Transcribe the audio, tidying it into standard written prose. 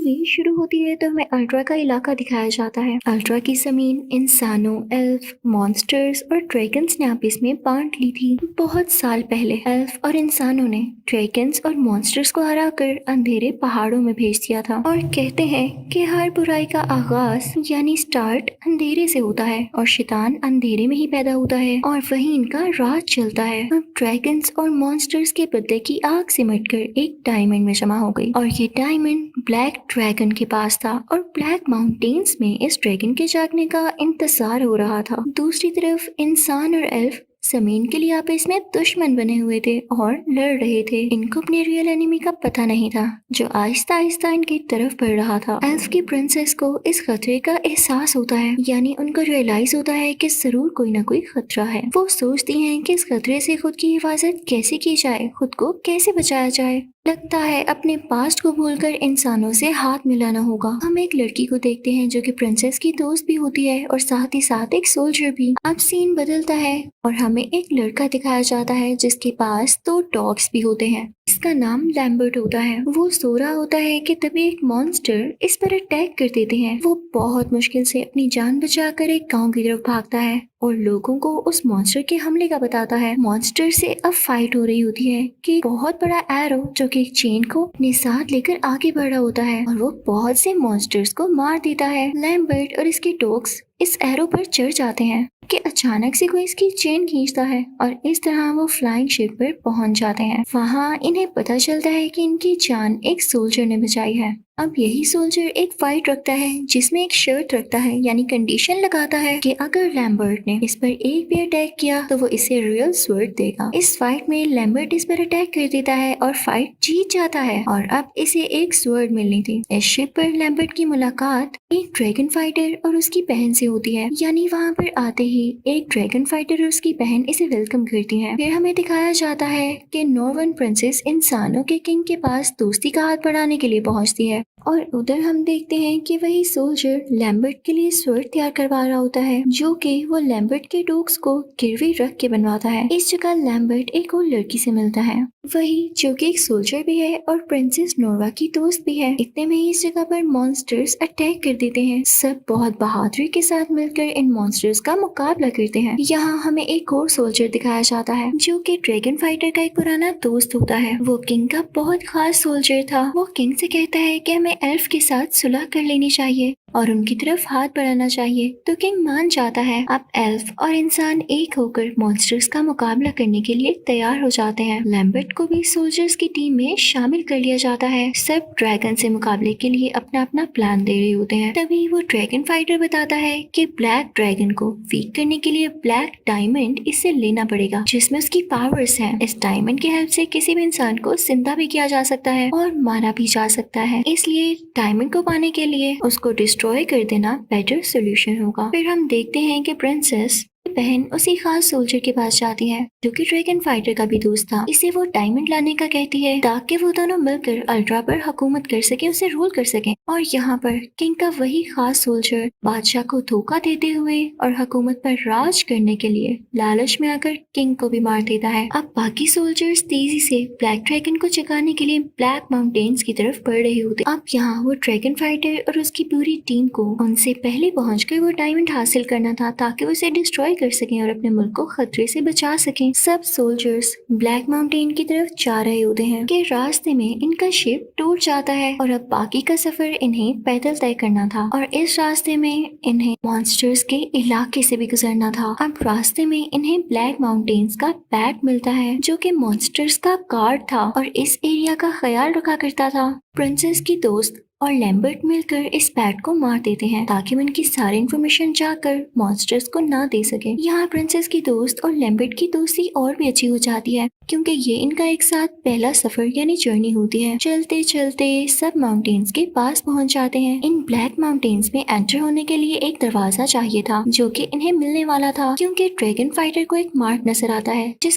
Movie शुरू होती है तो हमें अल्ट्रा का इलाका दिखाया जाता है। अल्ट्रा की जमीन इंसानों, एल्फ, मॉन्स्टर्स और ड्रैगन्स ने आपस में बांट ली थी। बहुत साल पहले एल्फ और इंसानों ने ड्रैगन्स और मॉन्स्टर्स को हराकर अंधेरे पहाड़ों में भेज दिया था। और कहते हैं कि हर बुराई का आगाज यानी स्टार्ट अंधेरे से होता है और शैतान अंधेरे में ही पैदा होता है और वही इनका राज चलता है। अब ड्रैगन्स और मॉन्स्टर्स के बदले की आग सिमटकर एक डायमंड में जमा हो गई और ये डायमंड ब्लैक ड्रैगन के पास था और ब्लैक माउंटेन्स में इस ड्रैगन के जागने का इंतजार हो रहा था। दूसरी तरफ इंसान और एल्फ जमीन के लिए आपस में दुश्मन बने हुए थे और लड़ रहे थे। इनको अपने रियल एनिमी का पता नहीं था जो आहिस्ता आहिस्ता इनकी तरफ बढ़ रहा था। एल्फ की प्रिंसेस को इस खतरे का एहसास होता है, यानी उनको रियलाइज होता है कि जरूर कोई ना कोई खतरा है। वो सोचती हैं कि इस खतरे से खुद की हिफाजत कैसे की जाए, खुद को कैसे बचाया जाए। लगता है अपने पास्ट को भूलकर इंसानों से हाथ मिलाना होगा। हम एक लड़की को देखते हैं जो कि प्रिंसेस की दोस्त भी होती है और साथ ही साथ एक सोल्जर भी। अब सीन बदलता है और हमें एक लड़का दिखाया जाता है जिसके पास 2 डॉग्स भी होते हैं। इसका नाम लैम्बर्ट होता है। वो सो रहा होता है कि तभी एक मॉन्स्टर इस पर अटैक कर देते हैं। वो बहुत मुश्किल से अपनी जान बचाकर एक गांव की तरफ भागता है और लोगों को उस मॉन्स्टर के हमले का बताता है। मॉन्स्टर से अब फाइट हो रही होती है कि बहुत बड़ा एरो जो कि एक चेन को अपने साथ लेकर आगे बढ़ रहा होता है और वो बहुत से मॉन्स्टर्स को मार देता है। लैम्बर्ट और इसके डॉग्स इस एरो पर चढ़ जाते हैं कि अचानक से कोई इसकी चेन खींचता है और इस तरह वो फ्लाइंग शिप पर पहुंच जाते हैं। वहां इन्हें पता चलता है कि इनकी जान एक सोल्जर ने बचाई है। अब यही सोल्जर एक फाइट रखता है जिसमें एक शर्त रखता है, यानी कंडीशन लगाता है कि अगर लैम्बर्ट ने इस पर एक भी अटैक किया तो वो इसे रियल स्वर्ड देगा। इस फाइट में लैम्बर्ट इस पर अटैक कर देता है और फाइट जीत जाता है और अब इसे एक स्वर्ड मिलनी थी। इस शिप पर लैम्बर्ट की मुलाकात एक ड्रैगन फाइटर और उसकी बहन से होती है, यानी वहाँ पर आते ही एक ड्रैगन फाइटर और उसकी बहन इसे वेलकम करती है। फिर हमें दिखाया जाता है कि नॉर्वन प्रिंसेस इंसानों के किंग के पास दोस्ती का हाथ बढ़ाने के लिए पहुंचती है और उधर हम देखते हैं कि वही सोल्जर लैम्बर्ट के लिए स्वर्ड तैयार करवा रहा होता है जो कि वो लैम्बर्ट के डॉग्स को गिरवी रख के बनवाता है। इस जगह लैम्बर्ट एक और लड़की से मिलता है, वही जो कि एक सोल्जर भी है और प्रिंसेस नोर्वा की दोस्त भी है। इतने में ही इस जगह पर मॉन्स्टर्स अटैक कर देते हैं। सब बहुत बहादुरी के साथ मिलकर इन मॉन्स्टर्स का मुकाबला करते हैं। यहाँ हमें एक और सोल्जर दिखाया जाता है जो कि ड्रैगन फाइटर का एक पुराना दोस्त होता है। वो किंग का बहुत खास सोल्जर था। वो किंग से कहता है कि हमें एल्फ के साथ सुलह कर लेनी चाहिए और उनकी तरफ हाथ बढ़ाना चाहिए, तो किंग मान जाता है। अब एल्फ और इंसान एक होकर मॉन्स्टर्स का मुकाबला करने के लिए तैयार हो जाते हैं। लैम्बर्ट को भी सोल्जर्स की टीम में शामिल कर लिया जाता है। सब ड्रैगन से मुकाबले के लिए अपना अपना प्लान दे रहे होते हैं। तभी वो ड्रैगन फाइटर बताता है कि ब्लैक ड्रैगन को वीक करने के लिए ब्लैक डायमंड इससे लेना पड़ेगा जिसमें उसकी पावर्स हैं। इस डायमंड की हेल्प से किसी भी इंसान को जिंदा भी किया जा सकता है और मारा भी जा सकता है, इसलिए डायमंड को पाने के लिए उसको डिस्ट्रॉय कर देना बेटर सोल्यूशन होगा। फिर हम देखते हैं कि प्रिंसेस की बहन उसी खास सोल्जर के पास जाती है जो कि ड्रैगन फाइटर का भी दोस्त था। इसे वो डायमंड लाने का कहती है ताकि वो दोनों मिलकर अल्ट्रा पर हुकूमत कर सके, उसे रूल कर सके। और यहाँ पर किंग का वही खास सोल्जर बादशाह को धोखा देते हुए और हुकूमत पर राज करने के लिए लालच में आकर किंग को भी मार देता है। अब बाकी सोल्जर्स तेजी से ब्लैक ड्रैगन को जगाने के लिए ब्लैक माउंटेन्स की तरफ बढ़ रहे होते। अब यहाँ वो ड्रैगन फाइटर और उसकी पूरी टीम को उनसे पहले पहुंचकर वो डायमंड हासिल करना था ताकि वो उसे डिस्ट्रॉय कर सकें और अपने मुल्क को खतरे से बचा सकें। सब सोल्जर्स ब्लैक माउंटेन की तरफ जा रहे होते हैं कि रास्ते में इनका शिप टूट जाता है और अब बाकी का सफर इन्हें पैदल तय करना था और इस रास्ते में इन्हें मॉन्स्टर्स के इलाके से भी गुजरना था। अब रास्ते में इन्हें ब्लैक माउंटेन्स का बैट मिलता है जो कि मॉन्स्टर्स का गार्ड था और इस एरिया का ख्याल रखा करता था। प्रिंसेस की दोस्त और लैम्बर्ट मिलकर इस बैट को मार देते हैं ताकि उनकी सारी इन्फॉर्मेशन जाकर मॉन्स्टर्स को ना दे सके। यहाँ प्रिंसेस की दोस्त और लैम्बर्ट की दोस्ती और भी अच्छी हो जाती है क्योंकि ये इनका एक साथ पहला सफर यानी जर्नी होती है। चलते चलते सब माउंटेन्स के पास पहुंच जाते हैं। इन ब्लैक माउंटेन्स में एंटर होने के लिए एक दरवाजा चाहिए था जो कि इन्हें मिलने वाला था क्योंकि ड्रैगन फाइटर को एक मार्क नजर आता है जिस